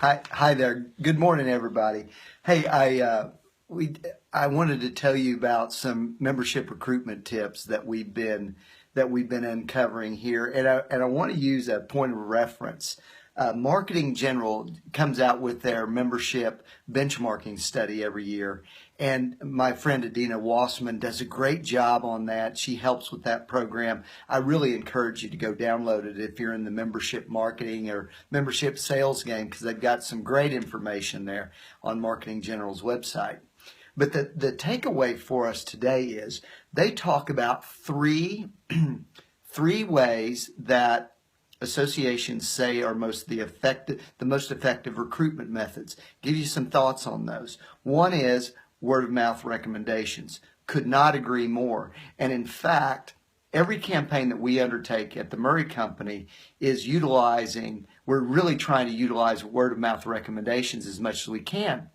Hi there. Good morning, everybody. Hey, I wanted to tell you about some membership recruitment tips that we've been uncovering here, and I want to use a point of reference. Marketing General comes out with their membership benchmarking study every year, and my friend Adina Wassman does a great job on that. She helps with that program. I really encourage you to go download it if you're in the membership marketing or membership sales game, because they've got some great information there on Marketing General's website. But the takeaway for us today is they talk about three ways that associations say are the most effective recruitment methods. Give you some thoughts on those. One is word of mouth recommendations. Could not agree more. And in fact, every campaign that we undertake at the Murray Company we're really trying to utilize word of mouth recommendations as much as we can.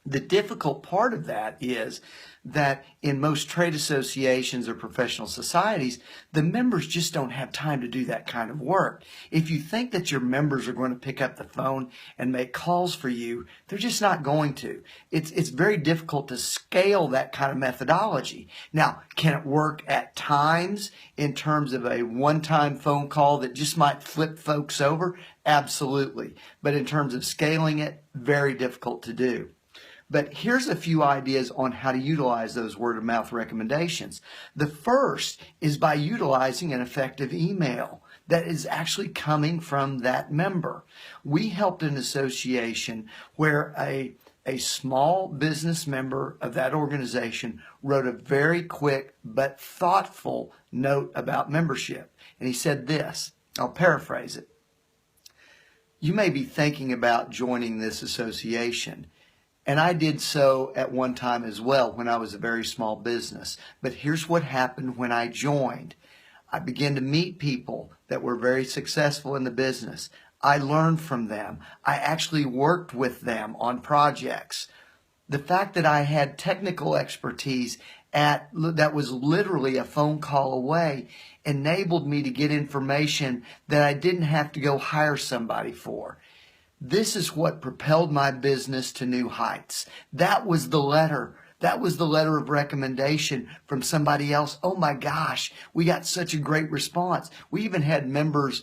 The difficult part of that is that in most trade associations or professional societies, the members just don't have time to do that kind of work. If you think that your members are going to pick up the phone and make calls for you, they're just not going to. It's very difficult to scale that kind of methodology. Now, can it work at times in terms of a one-time phone call that just might flip folks over? Absolutely. But in terms of scaling it, very difficult to do. But here's a few ideas on how to utilize those word-of-mouth recommendations. The first is by utilizing an effective email that is actually coming from that member. We helped an association where a small business member of that organization wrote a very quick but thoughtful note about membership. And he said this, I'll paraphrase it. You may be thinking about joining this association. And I did so at one time as well when I was a very small business. But here's what happened when I joined. I began to meet people that were very successful in the business. I learned from them. I actually worked with them on projects. The fact that I had technical expertise that was literally a phone call away enabled me to get information that I didn't have to go hire somebody for. This is what propelled my business to new heights. That was the letter. That was the letter of recommendation from somebody else. Oh my gosh, we got such a great response. We even had members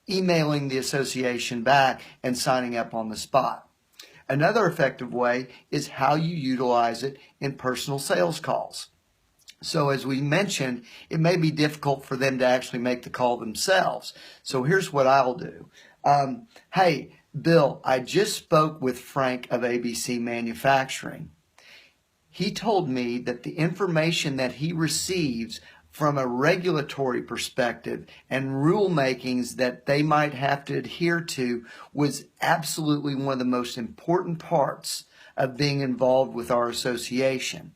emailing the association back and signing up on the spot. Another effective way is how you utilize it in personal sales calls. So as we mentioned, it may be difficult for them to actually make the call themselves. So here's what I'll do. Hey, Bill, I just spoke with Frank of ABC Manufacturing. He told me that the information that he receives from a regulatory perspective and rulemakings that they might have to adhere to was absolutely one of the most important parts of being involved with our association.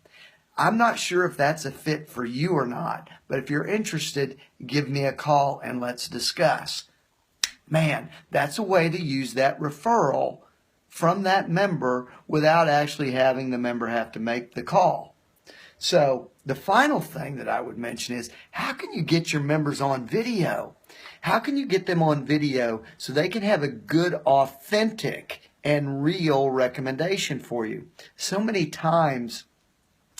I'm not sure if that's a fit for you or not, but if you're interested, give me a call and let's discuss. Man, that's a way to use that referral from that member without actually having the member have to make the call. So the final thing that I would mention is, how can you get your members on video? How can you get them on video so they can have a good, authentic, and real recommendation for you? So many times,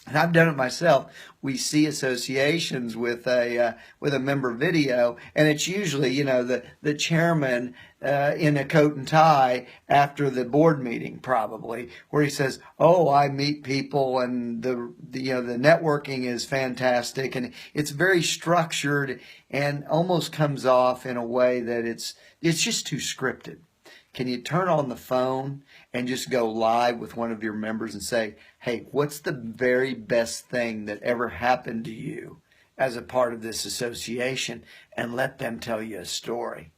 and I've done it myself, we see associations with a member video, and it's usually, the chairman in a coat and tie after the board meeting, probably, where he says, "Oh, I meet people, and the networking is fantastic," and it's very structured and almost comes off in a way that it's just too scripted. Can you turn on the phone and just go live with one of your members and say, hey, what's the very best thing that ever happened to you as a part of this association, and let them tell you a story?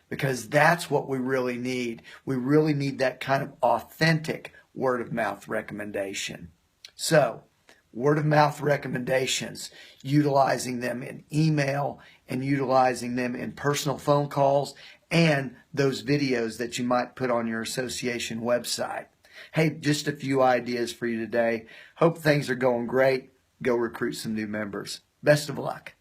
Because that's what we really need. We really need that kind of authentic word-of-mouth recommendation. So, word-of-mouth recommendations, utilizing them in email and utilizing them in personal phone calls and those videos that you might put on your association website. Hey, just a few ideas for you today. Hope things are going great. Go recruit some new members. Best of luck.